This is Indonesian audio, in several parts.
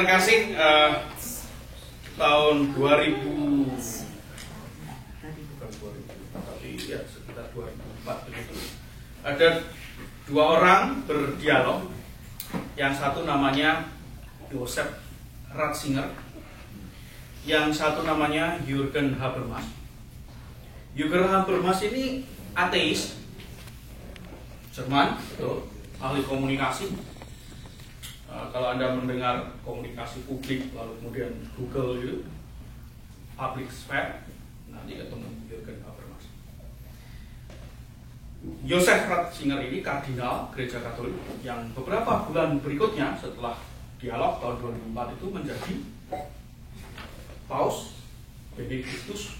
yang terkasih, tahun 2000 bukan 2000 tapi ya sekitar 2004 begitu, ada dua orang berdialog. Yang satu namanya Joseph Ratzinger, yang satu namanya Jürgen Habermas. Jürgen Habermas ini ateis, Jerman, betul, ahli komunikasi. Kalau Anda mendengar komunikasi publik, lalu kemudian Google gitu, public sphere, nanti ketemu Jürgen Habermas. Joseph Ratzinger ini kardinal Gereja Katolik yang beberapa bulan berikutnya setelah dialog tahun 2004 itu menjadi Paus Benediktus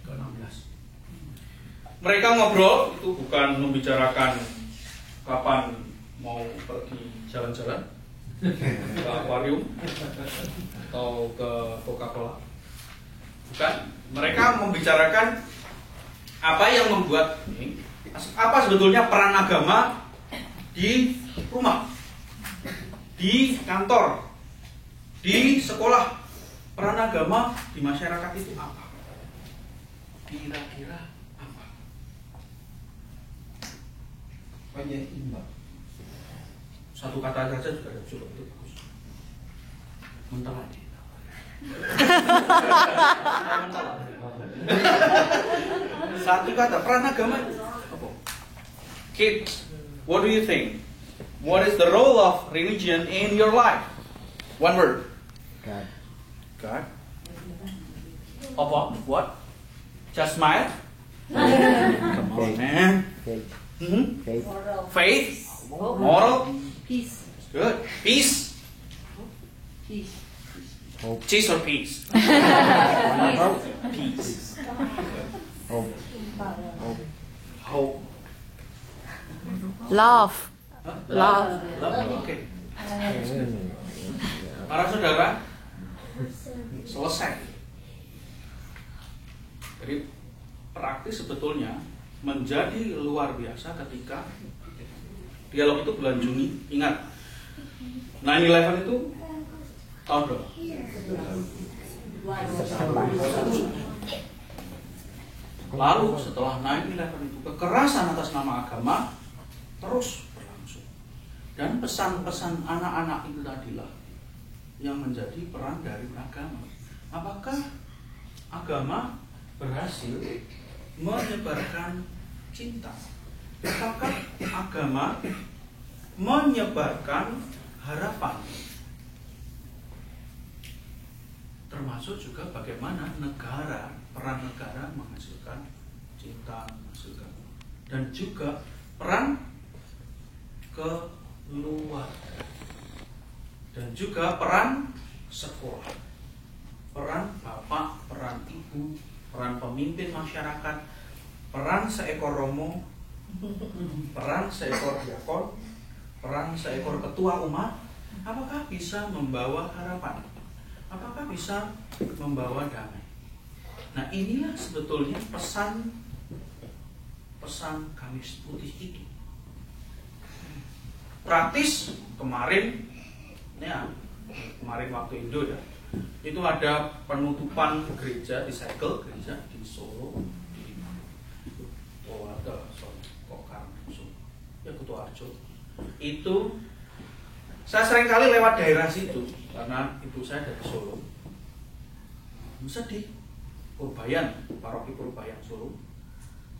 ke-16. Mereka ngobrol itu bukan membicarakan kapan mau pergi jalan-jalan ke akuarium atau ke Coca-Cola. Bukan, mereka membicarakan apa yang membuat ini, apa sebetulnya peran agama di rumah, di kantor, di sekolah. Peran agama di masyarakat itu apa? Kira-kira apa? Penyeimbang. Satu kata saja sudah ada, cukup itu bagus. Mentalahi. Satu kata, peran agama apa? Kids, what do you think? What is the role of religion in your life? One word. God. God. Apa? What? Just smile? Come on, man. Faith. Mm-hmm. Faith. Faith. Moral. Peace. Good. Peace. Peace. Hope. Cheese or peace? Hope. Peace. Hope. Hope. Hope. Love. Huh? Love. Love. Oke. Para saudara, selesai. Jadi praktis sebetulnya menjadi luar biasa ketika dialog itu bulan Juni. Ingat, 9/11 itu tahun berapa? Lalu setelah 9/11 itu kekerasan atas nama agama terus berlangsung. Dan pesan-pesan anak-anak itu tadilah yang menjadi peran dari agama. Apakah agama berhasil menyebarkan cinta? Apakah agama menyebarkan harapan? Termasuk juga bagaimana negara, peran negara menghasilkan cinta, menghasilkan, dan juga peran keluarga, dan juga peran sekolah, peran bapak, peran ibu, peran pemimpin masyarakat, peran seekor romo, peran seekor diakon, peran seekor ketua umat. Apakah bisa membawa harapan? Apakah bisa membawa damai? Nah, inilah sebetulnya pesan Kamis Putih itu. Praktis kemarin, ya, kemarin waktu Indo ya, itu ada penutupan gereja di segel gereja di Solo, di Kutoarjo. Itu saya sering kali lewat daerah situ karena ibu saya dari Solo. Sedih, Purbayan, paroki Purbayan Solo.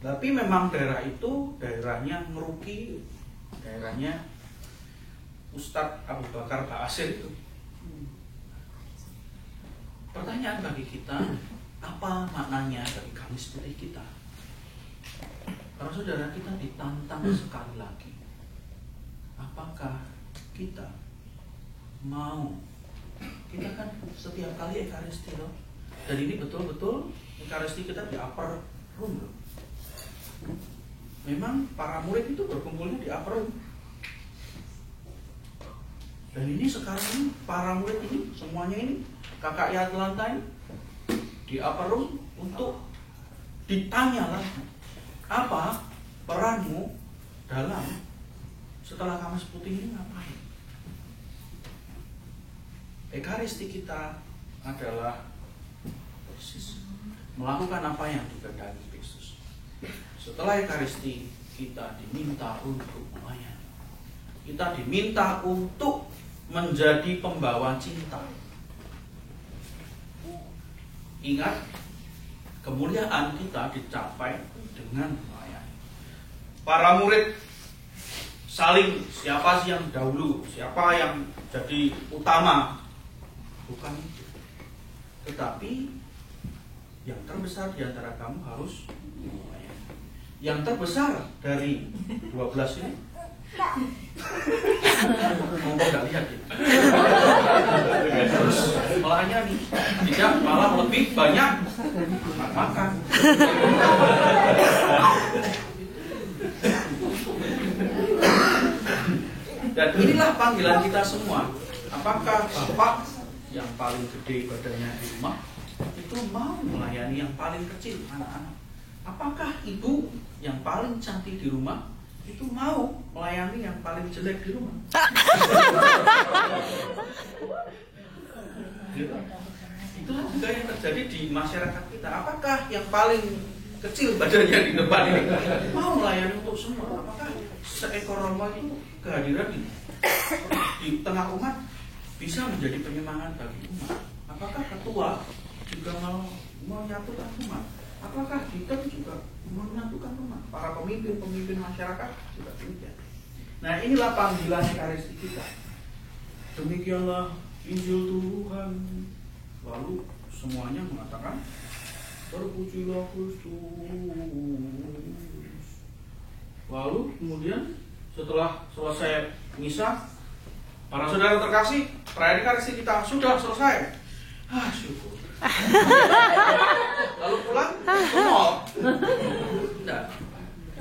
Tapi memang daerah itu daerahnya ngeruki, daerahnya Ustadz Abu Bakar Ba'asyir itu. Pertanyaan bagi kita, apa maknanya dari Kamis Putih kita? Para saudara, kita ditantang sekali lagi. Apakah kita mau? Kita kan setiap kali Ekaristi loh. Dan ini betul-betul Ekaristi kita di upper room loh. Memang para murid itu berkumpulnya di upper room. Dan ini sekarang ini para murid ini semuanya ini kakak ya Atlanta ini di upper room untuk ditanya lah, apa peranmu dalam setelah Kamis Putih ini ngapain? Ekaristi kita adalah melakukan apa yang dikehendaki Kristus. Setelah Ekaristi, kita diminta untuk melayani. Kita diminta untuk menjadi pembawa cinta. Ingat, kemuliaan kita dicapai dengan melayani. Para murid saling, siapa sih yang dahulu, siapa yang jadi utama. Bukan itu. Tetapi yang terbesar di antara kamu harus melayani. Yang terbesar dari 12 ini monggo nggak lihat ya. Terus melayani, tidak malah lebih banyak makan. Dan inilah panggilan kita semua. Apakah Bapak yang paling gede badannya di rumah itu mau melayani yang paling kecil, anak-anak? Apakah ibu yang paling cantik di rumah itu mau melayani yang paling jelek di rumah? Itulah juga yang terjadi di masyarakat kita. Apakah yang paling kecil badannya di depan ini mau melayani untuk semua? Apakah seekor romo itu kehadiran di tengah umat bisa menjadi penyemangat bagi umat? Apakah ketua juga mau menyatukan umat? Apakah kita juga menyatukan umat? Para pemimpin masyarakat juga demikian. Nah, inilah panggilan Ekaristi kita. Demikianlah Injil Tuhan. Lalu semuanya mengatakan, terpujilah Kristus. Lalu kemudian setelah selesai misa, para saudara terkasih, perayaan Ekaristi kita sudah selesai. Syukur. Lalu pulang ke mall. Tidak.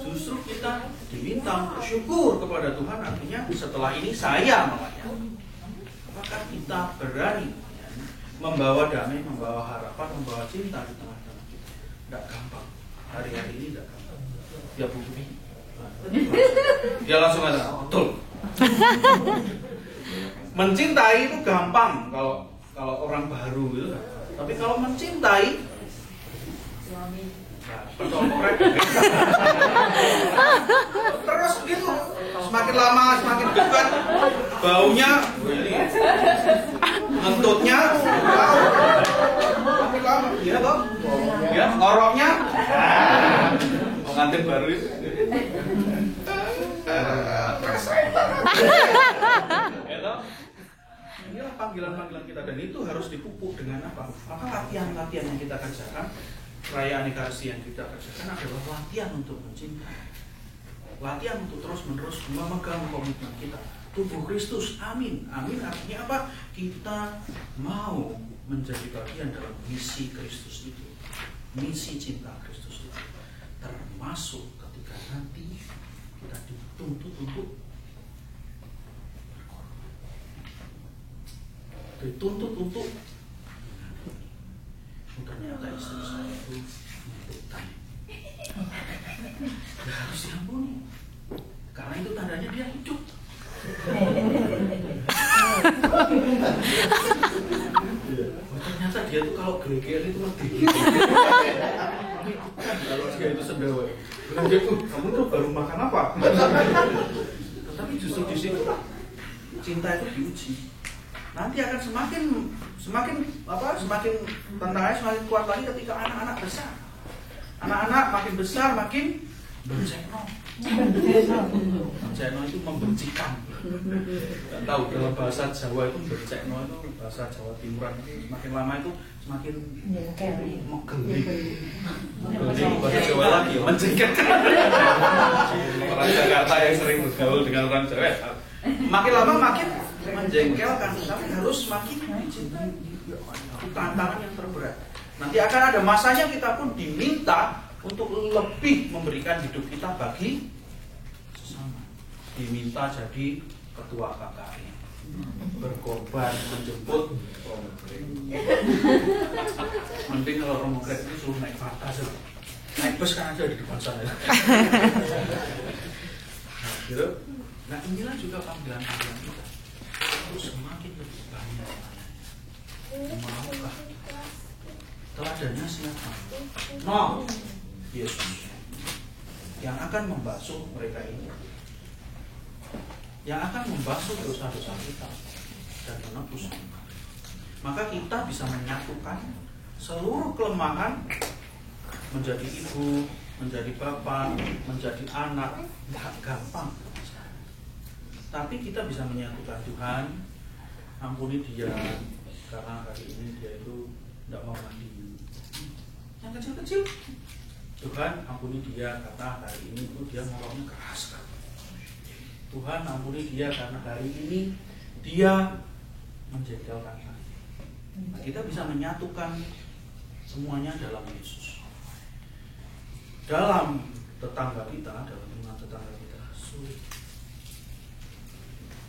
Justru kita diminta bersyukur kepada Tuhan. Artinya setelah ini saya melayani. Apakah kita berani membawa damai, membawa harapan, membawa cinta di tengah-tengah kita? Tidak gampang. Hari-hari ini tidak gampang. Ya Bu Bumi. Dia langsung kata, betul. Mencintai itu gampang kalau orang baru gitu kan. Tapi kalau mencintai Suami. Terus gitu, semakin lama semakin dekat, baunya, ngentutnya, semakin lama, ya toh, ya ngoroknya, pengantin baru itu, ya toh. Inilah panggilan-panggilan kita, dan itu harus dipupuk dengan apa? Maka latihan-latihan yang kita kerjakan, perayaan Ekaristi yang kita kerjakan adalah latihan untuk mencintai, latihan untuk terus-menerus memegang komitmen kita. Tubuh Kristus, amin. Amin artinya apa? Kita mau menjadi bagian dalam misi Kristus itu, misi cinta Kristus itu, termasuk ketika nanti kita dituntut untuk ternyata istri saya itu menyebutkan ya harus diampuni karena itu tandanya dia hidup. Ternyata dia itu kalau geger itu lebih kalau dia itu sendawa. Dia itu kamu tuh baru makan apa? Tetapi justru di situ cinta itu diuji. Nanti akan semakin tantangannya semakin kuat lagi ketika anak-anak besar. Anak-anak makin besar makin bencekno. Bencekno itu membencikan. Tidak tahu dalam bahasa Jawa itu bencekno itu bahasa Jawa Timuran itu semakin lama itu semakin megeli. Bahasa Jawa lagi menjengkelkan. Orang Jakarta yang sering bergaul dengan orang Jawa makin lama makin menjengkelkan, tapi harus semakin dicintai. Itu tantangan yang terberat. Nanti akan ada masanya kita pun diminta untuk lebih memberikan hidup kita bagi sesama. Diminta jadi ketua KKI, berkorban menjemput Romo Grek. Mending kalau Romo Grek itu suruh naik atas, naik bus kan aja di depan sana. Nah inilah juga panggilan-panggilan kita. Harus semakin lebih banyak. Maukah? Teladannya siapa? No, Yesus yang akan membasuh mereka ini, yang akan membasuh dosa-dosa kita dan menebus. Maka kita bisa menyatukan seluruh kelemahan menjadi ibu, menjadi bapak, menjadi anak. Nggak gampang. Tapi kita bisa menyatukan. Tuhan, ampuni dia karena hari ini dia itu tidak mau mandi. Yang kecil-kecil. Tuhan, ampuni dia karena hari ini itu dia ngomongnya keras kan. Tuhan, ampuni dia karena hari ini dia menjengkelkan saya. Nah, kita bisa menyatukan semuanya dalam Yesus. Dalam tetangga kita, dalam lingkungan tetangga kita sulit.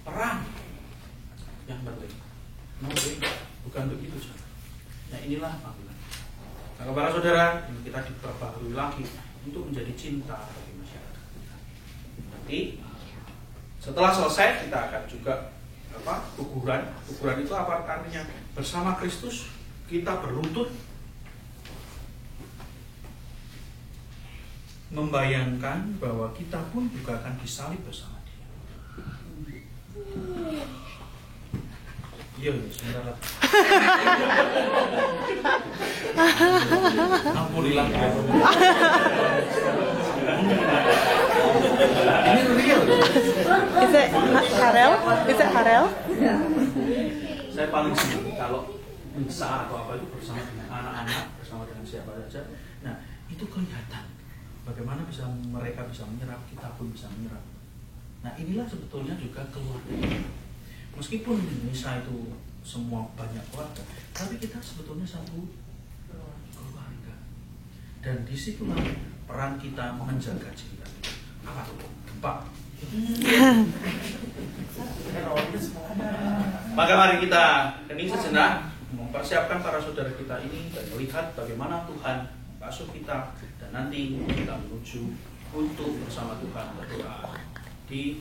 Perang yang penting. No way, bukan begitu saja. Nah, inilah panggilan. Nah, para saudara, kita diperbaharui lagi untuk menjadi cinta bagi masyarakat. Nanti setelah selesai kita akan juga kuburan. Kuburan itu apa artinya? Bersama Kristus kita berlutut, membayangkan bahwa kita pun juga akan disalib bersama Dia. Iya, sebentar lagi. Ampunilah ya. Ini real. Is it Harel? Is it Harel? Saya paling senang kalau bisa atau apa itu bersama dengan anak-anak, bersama dengan siapa saja. Nah, itu kelihatan bagaimana mereka bisa menyerap, kita pun bisa menyerap. Nah, inilah sebetulnya juga keluarga. Meskipun Nisa itu semua banyak keluarga, tapi kita sebetulnya satu keluarga. Dan disitulah peran kita menjaga cinta. Apa tuh? Gempa. Maka mari kita hening sejenak, mempersiapkan para saudara kita ini dan melihat bagaimana Tuhan membasuh kita, dan nanti kita menuju untuk bersama Tuhan berdoa di